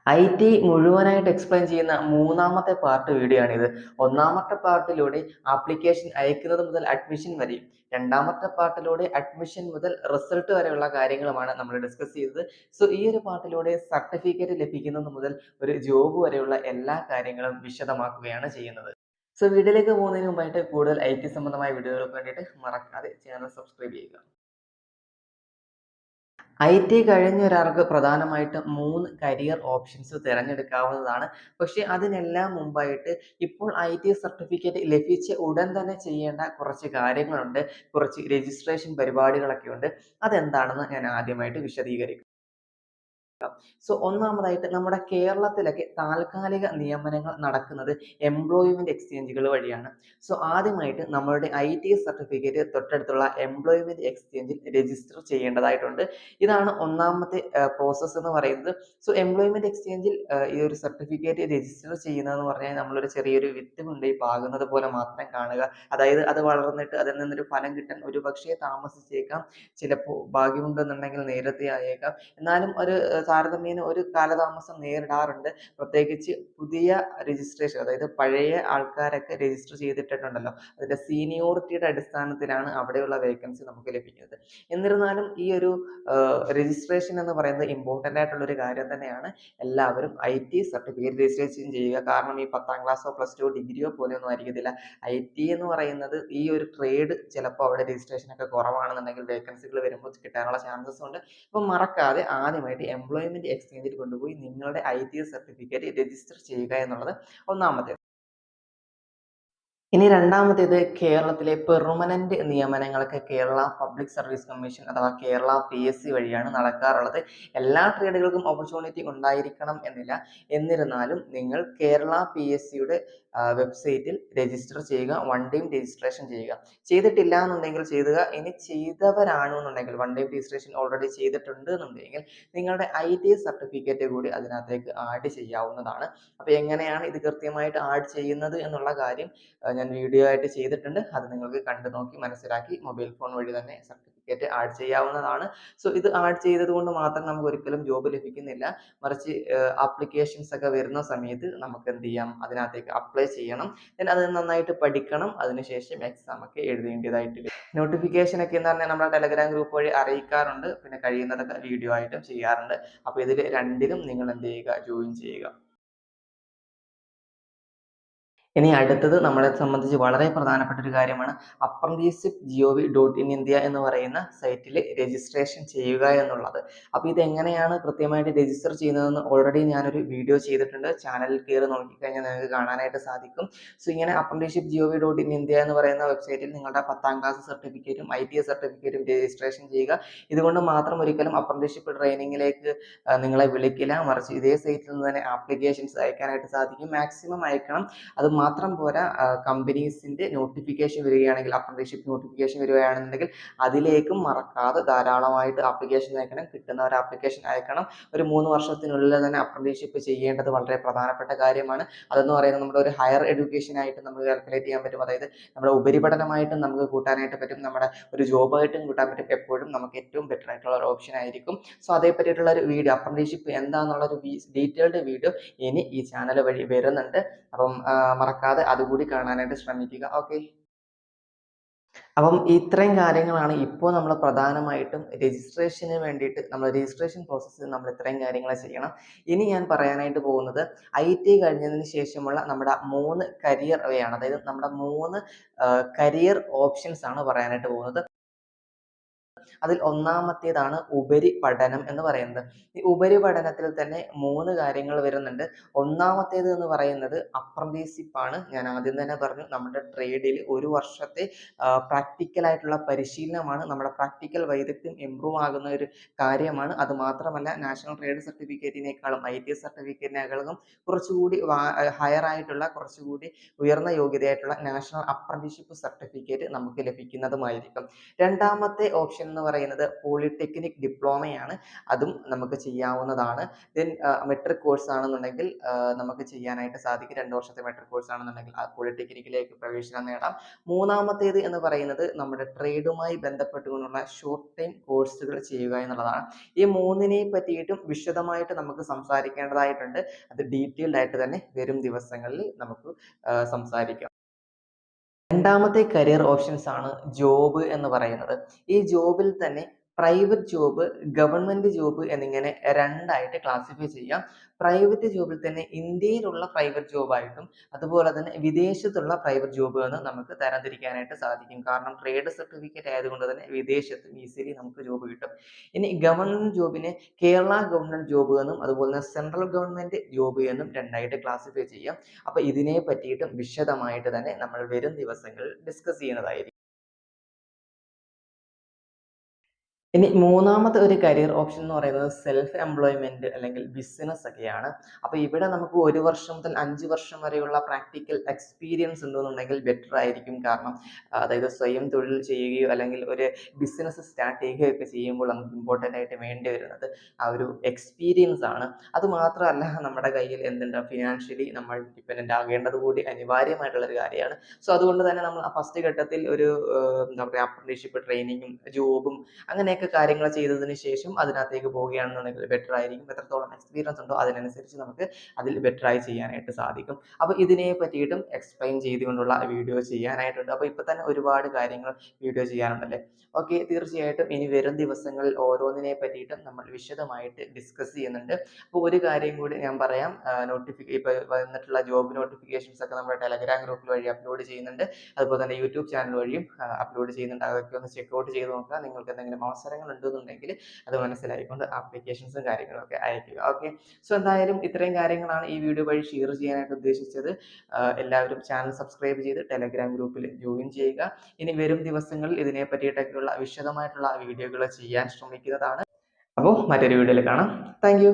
IT മുഴുവനായിട്ട് explain ചെയ്യുന്ന മൂന്നാമത്തെ പാർട്ട് വീഡിയോ ആണിത്. ഒന്നാമത്തെ പാർട്ടിലൂടെ ആപ്ലിക്കേഷൻ അയക്കുന്നത് മുതൽ അഡ്മിഷൻ വരെയും, രണ്ടാമത്തെ പാർട്ടിലൂടെ അഡ്മിഷൻ മുതൽ റിസൾട്ട് വരെയുള്ള കാര്യങ്ങളുമാണ് നമ്മൾ ഡിസ്കസ് ചെയ്തത്. സോ ഈ ഒരു പാർട്ടിലൂടെ സർട്ടിഫിക്കറ്റ് ലഭിക്കുന്നത് മുതൽ ഒരു ജോബ് വരെയുള്ള എല്ലാ കാര്യങ്ങളും വിശദമാക്കുകയാണ് ചെയ്യുന്നത്. സോ വീഡിയോയിലേക്ക് പോകുന്നതിന് മുമ്പായിട്ട് കൂടുതൽ IT സംബന്ധമായ വീഡിയോകൾക്ക് വേണ്ടിയിട്ട് മറക്കാതെ ചാനൽ സബ്സ്ക്രൈബ് ചെയ്യുക. IT കഴിഞ്ഞ ഒരാൾക്ക് പ്രധാനമായിട്ടും 3 കരിയർ ഓപ്ഷൻസ് തിരഞ്ഞെടുക്കാവുന്നതാണ്. പക്ഷേ അതിനെല്ലാം മുമ്പായിട്ട് ഇപ്പോൾ IT സർട്ടിഫിക്കറ്റ് ലഭിച്ച ഉടൻ തന്നെ ചെയ്യേണ്ട കുറച്ച് കാര്യങ്ങളുണ്ട്. കുറച്ച് രജിസ്ട്രേഷൻ പരിപാടികളൊക്കെ ഉണ്ട്. അതെന്താണെന്ന് ഞാൻ ആദ്യമായിട്ട് വിശദീകരിക്കാം. സോ ഒന്നാമതായിട്ട് നമ്മുടെ കേരളത്തിലൊക്കെ താൽക്കാലിക നിയമനങ്ങൾ നടക്കുന്നത് എംപ്ലോയ്മെന്റ് എക്സ്ചേഞ്ചുകൾ വഴിയാണ്. സോ ആദ്യമായിട്ട് നമ്മളുടെ IT സർട്ടിഫിക്കറ്റ് തൊട്ടടുത്തുള്ള എംപ്ലോയ്മെന്റ് എക്സ്ചേഞ്ചിൽ രജിസ്റ്റർ ചെയ്യേണ്ടതായിട്ടുണ്ട്. ഇതാണ് ഒന്നാമത്തെ പ്രോസസ്സ് എന്ന് പറയുന്നത്. സോ എംപ്ലോയ്മെന്റ് എക്സ്ചേഞ്ചിൽ ഈ ഒരു സർട്ടിഫിക്കറ്റ് രജിസ്റ്റർ ചെയ്യുന്നതെന്ന് പറഞ്ഞാൽ നമ്മളൊരു ചെറിയൊരു വിത്ത് കൊണ്ടുപോയി പാകുന്നത് പോലെ മാത്രം കാണുക. അതായത് അത് വളർന്നിട്ട് അതിൽ നിന്നൊരു ഫലം കിട്ടാൻ ഒരു പക്ഷേ താമസിച്ചേക്കാം, ചിലപ്പോൾ ഭാഗ്യമുണ്ടെന്നുണ്ടെങ്കിൽ നേരത്തെ ആയേക്കാം. എന്നാലും ഒരു താരതമ്യേന ഒരു കാലതാമസം നേരിടാറുണ്ട്. പ്രത്യേകിച്ച് പുതിയ രജിസ്ട്രേഷൻ, അതായത് പഴയ ആൾക്കാരൊക്കെ രജിസ്റ്റർ ചെയ്തിട്ടുണ്ടല്ലോ, അതിന്റെ സീനിയോറിറ്റിയുടെ അടിസ്ഥാനത്തിലാണ് അവിടെയുള്ള വേക്കൻസി നമുക്ക് ലഭിക്കുന്നത്. എന്നിരുന്നാലും ഈ ഒരു രജിസ്ട്രേഷൻ എന്ന് പറയുന്നത് ഇമ്പോർട്ടൻ്റ് ആയിട്ടുള്ള ഒരു കാര്യം തന്നെയാണ്. എല്ലാവരും IT സർട്ടിഫിക്കറ്റ് രജിസ്ട്രേഷൻ ചെയ്യുക. കാരണം ഈ 10ാം ക്ലാസ്സോ പ്ലസ് ടു ഡിഗ്രിയോ പോലെയൊന്നും ആയിരിക്കത്തില്ല. IT എന്ന് പറയുന്നത് ഈ ഒരു ട്രേഡ് ചിലപ്പോൾ അവിടെ രജിസ്ട്രേഷൻ ഒക്കെ കുറവാണെന്നുണ്ടെങ്കിൽ വേക്കൻസികൾ വരുമ്പോൾ കിട്ടാനുള്ള ചാൻസസ് ഉണ്ട്. അപ്പം മറക്കാതെ ആദ്യമായിട്ട് എംപ്ലോയ്മെന്റ് എക്സ്ചേഞ്ചിൽ കൊണ്ടുപോയി നിങ്ങളുടെ IT സർട്ടിഫിക്കറ്റ് രജിസ്റ്റർ ചെയ്യുക എന്നുള്ളത് ഒന്നാമത്തേത്. ഇനി രണ്ടാമത്തേത്, കേരളത്തിലെ പെർമനന്റ് നിയമനങ്ങളൊക്കെ കേരള പബ്ലിക് സർവീസ് കമ്മീഷൻ അഥവാ കേരള PSC വഴിയാണ് നടക്കാറുള്ളത്. എല്ലാ ട്രേഡുകൾക്കും ഓപ്പർച്യൂണിറ്റി ഉണ്ടായിരിക്കണം എന്നില്ല. എന്നിരുന്നാലും നിങ്ങൾ കേരള PSCയുടെ വെബ്സൈറ്റിൽ രജിസ്റ്റർ ചെയ്യുക, വൺ ടൈം രജിസ്ട്രേഷൻ ചെയ്യുക. ചെയ്തിട്ടില്ല എന്നുണ്ടെങ്കിൽ ചെയ്യുക. ഇനി ചെയ്തവരാണെന്നുണ്ടെങ്കിൽ വൺ ടൈം രജിസ്ട്രേഷൻ ഓൾറെഡി ചെയ്തിട്ടുണ്ട് എന്നുണ്ടെങ്കിൽ നിങ്ങളുടെ IT സർട്ടിഫിക്കറ്റ് കൂടി അതിനകത്തേക്ക് ആഡ് ചെയ്യാവുന്നതാണ്. അപ്പോൾ എങ്ങനെയാണ് ഇത് കൃത്യമായിട്ട് ആഡ് ചെയ്യുന്നത് എന്നുള്ള കാര്യം ഞാൻ വീഡിയോ ആയിട്ട് ചെയ്തിട്ടുണ്ട്. അത് നിങ്ങൾക്ക് കണ്ടു നോക്കി മനസ്സിലാക്കി മൊബൈൽ ഫോൺ വഴി തന്നെ സർട്ടിഫിക്കറ്റ് ആഡ് ചെയ്യാവുന്നതാണ്. സോ ഇത് ആഡ് ചെയ്തത് കൊണ്ട് മാത്രം നമുക്ക് ഒരിക്കലും ജോബ് ലഭിക്കുന്നില്ല. മറിച്ച് ആപ്ലിക്കേഷൻസ് ഒക്കെ വരുന്ന സമയത്ത് നമുക്ക് എന്ത് ചെയ്യാം, അതിനകത്തേക്ക് അപ്ലൈ ചെയ്യണം. അത് നന്നായിട്ട് പഠിക്കണം. അതിനുശേഷം എക്സാം ഒക്കെ എഴുതേണ്ടതായിട്ട് വരും. നോട്ടിഫിക്കേഷൻ ഒക്കെ എന്ന് പറഞ്ഞാൽ നമ്മുടെ ടെലഗ്രാം ഗ്രൂപ്പ് വഴി അറിയിക്കാറുണ്ട്. പിന്നെ കഴിയുന്നതൊക്കെ വീഡിയോ ആയിട്ടും ചെയ്യാറുണ്ട്. അപ്പോൾ ഇതിൽ രണ്ടിലും നിങ്ങൾ എന്ത് ചെയ്യുക, ജോയിൻ ചെയ്യുക. ഇനി അടുത്തത് നമ്മളെ സംബന്ധിച്ച് വളരെ പ്രധാനപ്പെട്ട ഒരു കാര്യമാണ്. apprenticeship.gov.in എന്ന് പറയുന്ന സൈറ്റിൽ രജിസ്ട്രേഷൻ ചെയ്യുക എന്നുള്ളത്. അപ്പോൾ ഇതെങ്ങനെയാണ് കൃത്യമായിട്ട് രജിസ്റ്റർ ചെയ്യുന്നതെന്ന് ഓൾറെഡി ഞാനൊരു വീഡിയോ ചെയ്തിട്ടുണ്ട്. ചാനലിൽ കയറി നോക്കിക്കഴിഞ്ഞാൽ നിങ്ങൾക്ക് കാണാനായിട്ട് സാധിക്കും. സോ ഇങ്ങനെ apprenticeship.gov.in എന്ന് പറയുന്ന വെബ്സൈറ്റിൽ നിങ്ങളുടെ 10ാം ക്ലാസ് സർട്ടിഫിക്കറ്റും IT സർട്ടിഫിക്കറ്റും രജിസ്ട്രേഷൻ ചെയ്യുക. ഇതുകൊണ്ട് മാത്രം ഒരിക്കലും അപ്രന്റീസ്ഷിപ്പ് ട്രെയിനിങ്ങിലേക്ക് നിങ്ങളെ വിളിക്കില്ല. മറിച്ച് ഇതേ സൈറ്റിൽ നിന്ന് തന്നെ ആപ്ലിക്കേഷൻസ് അയക്കാനായിട്ട് സാധിക്കും. മാക്സിമം അയക്കണം. അത് മാത്രം പോരാ, കമ്പനീസിന്റെ നോട്ടിഫിക്കേഷൻ വരികയാണെങ്കിൽ, അപ്രന്റീസ്ഷിപ്പ് നോട്ടിഫിക്കേഷൻ വരികയാണെന്നുണ്ടെങ്കിൽ അതിലേക്കും മറക്കാതെ ധാരാളമായിട്ട് ആപ്ലിക്കേഷൻ അയക്കണം. കിട്ടുന്നവർ ആപ്ലിക്കേഷൻ അയക്കണം. ഒരു 3 വർഷത്തിനുള്ളിൽ തന്നെ അപ്രന്റീസ്ഷിപ്പ് ചെയ്യേണ്ടത് വളരെ പ്രധാനപ്പെട്ട കാര്യമാണ്. അതെന്ന് പറയുന്നത് നമ്മുടെ ഒരു ഹയർ എഡ്യൂക്കേഷൻ ആയിട്ട് നമുക്ക് കാൽക്കുലേറ്റ് ചെയ്യാൻ പറ്റും. അതായത് നമ്മുടെ ഉപരിപഠനമായിട്ടും നമുക്ക് കൂട്ടാനായിട്ട് പറ്റും, നമ്മുടെ ഒരു ജോബായിട്ടും കൂട്ടാൻ പറ്റും. എപ്പോഴും നമുക്ക് ഏറ്റവും ബെറ്റർ ആയിട്ടുള്ള ഒരു ഓപ്ഷൻ ആയിരിക്കും. സോ അതേ പറ്റിയിട്ടുള്ള ഒരു വീഡിയോ, അപ്രന്റീസ്ഷിപ്പ് എന്താണെന്നുള്ള ഒരു ഡീറ്റെയിൽഡ് വീഡിയോ ഇനി ഈ ചാനൽ വഴി വരുന്നുണ്ട്. അപ്പം മറക്കാതെ അതുകൂടി കാണാനായിട്ട് ശ്രമിക്കുക. ഓക്കെ. അപ്പം ഇത്രയും കാര്യങ്ങളാണ് ഇപ്പോൾ നമ്മൾ പ്രധാനമായിട്ടും രജിസ്ട്രേഷന് വേണ്ടിയിട്ട്, നമ്മൾ രജിസ്ട്രേഷൻ പ്രോസസ്സിൽ നമ്മൾ ഇത്രയും കാര്യങ്ങൾ ചെയ്യണം. ഇനി ഞാൻ പറയാനായിട്ട് പോകുന്നത് IT കഴിഞ്ഞതിന് ശേഷമുള്ള നമ്മുടെ 3 കരിയർ വേ ആണ്. അതായത് നമ്മുടെ 3 കരിയർ ഓപ്ഷൻസ് ആണ് പറയാനായിട്ട് പോകുന്നത്. അതിൽ ഒന്നാമത്തേതാണ് ഉപരിപഠനം എന്ന് പറയുന്നത്. ഈ ഉപരിപഠനത്തിൽ തന്നെ 3 കാര്യങ്ങൾ വരുന്നുണ്ട്. ഒന്നാമത്തേത് എന്ന് പറയുന്നത് അപ്രന്റീസ്ഷിപ്പ് ആണ്. ഞാൻ ആദ്യം തന്നെ പറഞ്ഞു, നമ്മുടെ ട്രേഡിൽ 1 വർഷത്തെ പ്രാക്ടിക്കൽ ആയിട്ടുള്ള പരിശീലനമാണ്. നമ്മുടെ പ്രാക്ടിക്കൽ വൈദഗ്ധ്യം ഇംപ്രൂവ് ആകുന്ന ഒരു കാര്യമാണ്. അത് മാത്രമല്ല, നാഷണൽ ട്രേഡ് സർട്ടിഫിക്കറ്റിനേക്കാളും IT സർട്ടിഫിക്കറ്റിനേക്കാളും കുറച്ചുകൂടി ഹയർ ആയിട്ടുള്ള, കുറച്ചുകൂടി ഉയർന്ന യോഗ്യതയായിട്ടുള്ള നാഷണൽ അപ്രന്റീസ്ഷിപ്പ് സർട്ടിഫിക്കറ്റ് നമുക്ക് ലഭിക്കുന്നതുമായിരിക്കും. രണ്ടാമത്തെ ഓപ്ഷൻ എന്ന് പറയുന്നത് പോളിടെക്നിക് ഡിപ്ലോമയാണ്. അതും നമുക്ക് ചെയ്യാവുന്നതാണ്. ദെൻ മെട്രിക് കോഴ്സ് ആണെന്നുണ്ടെങ്കിൽ നമുക്ക് ചെയ്യാനായിട്ട് സാധിക്കും. 2 വർഷത്തെ മെട്രിക് കോഴ്സ് ആണെന്നുണ്ടെങ്കിൽ ആ പോളിടെക്നിക്കിലേക്ക് പ്രവേശനം നേടാം. മൂന്നാമത്തേത് എന്ന് പറയുന്നത് നമ്മുടെ ട്രേഡുമായി ബന്ധപ്പെട്ടുകൊണ്ടുള്ള ഷോർട്ട് ടൈം കോഴ്സുകൾ ചെയ്യുക എന്നുള്ളതാണ്. ഈ മൂന്നിനെ പറ്റിയിട്ടും വിശദമായിട്ട് നമുക്ക് സംസാരിക്കേണ്ടതായിട്ടുണ്ട്. അത് ഡീറ്റെയിൽഡ് ആയിട്ട് തന്നെ വരും ദിവസങ്ങളിൽ നമുക്ക് സംസാരിക്കാം. രണ്ടാമത്തെ കരിയർ ഓപ്ഷൻസ് ആണ് ജോബ് എന്ന് പറയുന്നത്. ഈ ജോബിൽ തന്നെ പ്രൈവറ്റ് ജോബ്, ഗവൺമെന്റ് ജോബ് എന്നിങ്ങനെ രണ്ടായിട്ട് ക്ലാസിഫൈ ചെയ്യാം. പ്രൈവറ്റ് ജോബിൽ തന്നെ ഇന്ത്യയിലുള്ള പ്രൈവറ്റ് ജോബായിട്ടും അതുപോലെ തന്നെ വിദേശത്തുള്ള പ്രൈവറ്റ് ജോബ് എന്ന് നമുക്ക് തരംതിരിക്കാനായിട്ട് സാധിക്കും. കാരണം ട്രേഡ് സർട്ടിഫിക്കറ്റ് ആയതുകൊണ്ട് തന്നെ വിദേശത്ത് ഈസിലി നമുക്ക് ജോബ് കിട്ടും. ഇനി ഗവൺമെന്റ് ജോബിനെ കേരള ഗവൺമെന്റ് ജോബ് എന്നും അതുപോലെ തന്നെ സെൻട്രൽ ഗവൺമെന്റ് ജോബ് എന്നും രണ്ടായിട്ട് ക്ലാസിഫൈ ചെയ്യാം. അപ്പൊ ഇതിനെ പറ്റിയിട്ടും വിശദമായിട്ട് തന്നെ നമ്മൾ വരും ദിവസങ്ങളിൽ ഡിസ്കസ് ചെയ്യുന്നതായിരിക്കും. ഇനി മൂന്നാമത്തെ ഒരു കരിയർ ഓപ്ഷൻ എന്ന് പറയുന്നത് സെൽഫ് എംപ്ലോയ്മെന്റ് അല്ലെങ്കിൽ ബിസിനസ് ഒക്കെയാണ്. അപ്പൊ ഇവിടെ നമുക്ക് 1 വർഷം മുതൽ 5 വർഷം വരെയുള്ള പ്രാക്ടിക്കൽ എക്സ്പീരിയൻസ് ഉണ്ടെന്നുണ്ടെങ്കിൽ ബെറ്റർ ആയിരിക്കും. കാരണം അതായത് സ്വയം തൊഴിൽ ചെയ്യുകയോ അല്ലെങ്കിൽ ഒരു ബിസിനസ് സ്റ്റാർട്ട് ചെയ്യുകയോ ഒക്കെ ചെയ്യുമ്പോൾ നമുക്ക് ഇമ്പോർട്ടൻ്റ് ആയിട്ട് വേണ്ടി വരുന്നത് ആ ഒരു എക്സ്പീരിയൻസ് ആണ്. അത് മാത്രമല്ല നമ്മുടെ കയ്യിൽ എന്തുണ്ട്, ഫിനാൻഷ്യലി നമ്മൾ ഡിപ്പെൻഡൻ്റ് ആകേണ്ടത് കൂടി അനിവാര്യമായിട്ടുള്ള ഒരു കാര്യമാണ്. സോ അതുകൊണ്ട് തന്നെ നമ്മൾ ആ ഫസ്റ്റ് ഘട്ടത്തിൽ ഒരു എന്താ പറയുക അപ്രന്റീസ്ഷിപ്പ് ട്രെയിനിങ്ങും ജോബും അങ്ങനെയൊക്കെ കാര്യങ്ങൾ ചെയ്തതിന് ശേഷം അതിനകത്തേക്ക് പോവുകയാണെന്നുണ്ടെങ്കിൽ ബെറ്റർ ആയിരിക്കും. എത്രത്തോളം എക്സ്പീരിയൻസ് ഉണ്ടോ അതിനനുസരിച്ച് നമുക്ക് അതിൽ ബെറ്റർ ആയി ചെയ്യാനായിട്ട് സാധിക്കും. അപ്പോൾ ഇതിനെ പറ്റിയിട്ടും എക്സ്പ്ലെയിൻ ചെയ്തുകൊണ്ടുള്ള വീഡിയോ ചെയ്യാനായിട്ടുണ്ട്. അപ്പോൾ ഇപ്പൊ തന്നെ ഒരുപാട് കാര്യങ്ങൾ വീഡിയോ ചെയ്യാനുണ്ടല്ലേ. ഓക്കെ, തീർച്ചയായിട്ടും ഇനി വരും ദിവസങ്ങളിൽ ഓരോന്നിനെ പറ്റിയിട്ടും നമ്മൾ വിശദമായിട്ട് ഡിസ്കസ് ചെയ്യുന്നുണ്ട്. അപ്പോൾ ഒരു കാര്യം കൂടി ഞാൻ പറയാം, ഇപ്പൊ വന്നിട്ടുള്ള ജോബ് നോട്ടിഫിക്കേഷൻസ് ഒക്കെ നമ്മുടെ ടെലഗ്രാം ഗ്രൂപ്പിൽ വഴി അപ്ലോഡ് ചെയ്യുന്നുണ്ട്. അതുപോലെ തന്നെ യൂട്യൂബ് ചാനൽ വഴിയും അപ്ലോഡ് ചെയ്യുന്നുണ്ട്. അതൊക്കെ ഒന്ന് ചെക്കൗട്ട് ചെയ്ത് നോക്കുക. നിങ്ങൾക്ക് എന്തെങ്കിലും അവസരങ്ങൾ ഉണ്ടെന്നുണ്ടെങ്കിൽ അത് മനസ്സിലായിക്കൊണ്ട് ആപ്ലിക്കേഷൻസും കാര്യങ്ങളൊക്കെ അയക്കുക. ഓക്കെ, സോ എന്തായാലും ഇത്രയും കാര്യങ്ങളാണ് ഈ വീഡിയോ വഴി ഷെയർ ചെയ്യാനായിട്ട് ഉദ്ദേശിച്ചത്. എല്ലാവരും ചാനൽ സബ്സ്ക്രൈബ് ചെയ്ത് ടെലഗ്രാം ഗ്രൂപ്പിൽ ജോയിൻ ചെയ്യുക. ഇനി വരും ദിവസങ്ങളിൽ ഇതിനെ പറ്റിയിട്ടൊക്കെയുള്ള വിശദമായിട്ടുള്ള വീഡിയോകൾ ചെയ്യാൻ ശ്രമിക്കുന്നതാണ്. അപ്പോൾ മറ്റൊരു വീഡിയോയിൽ കാണാം. Thank you.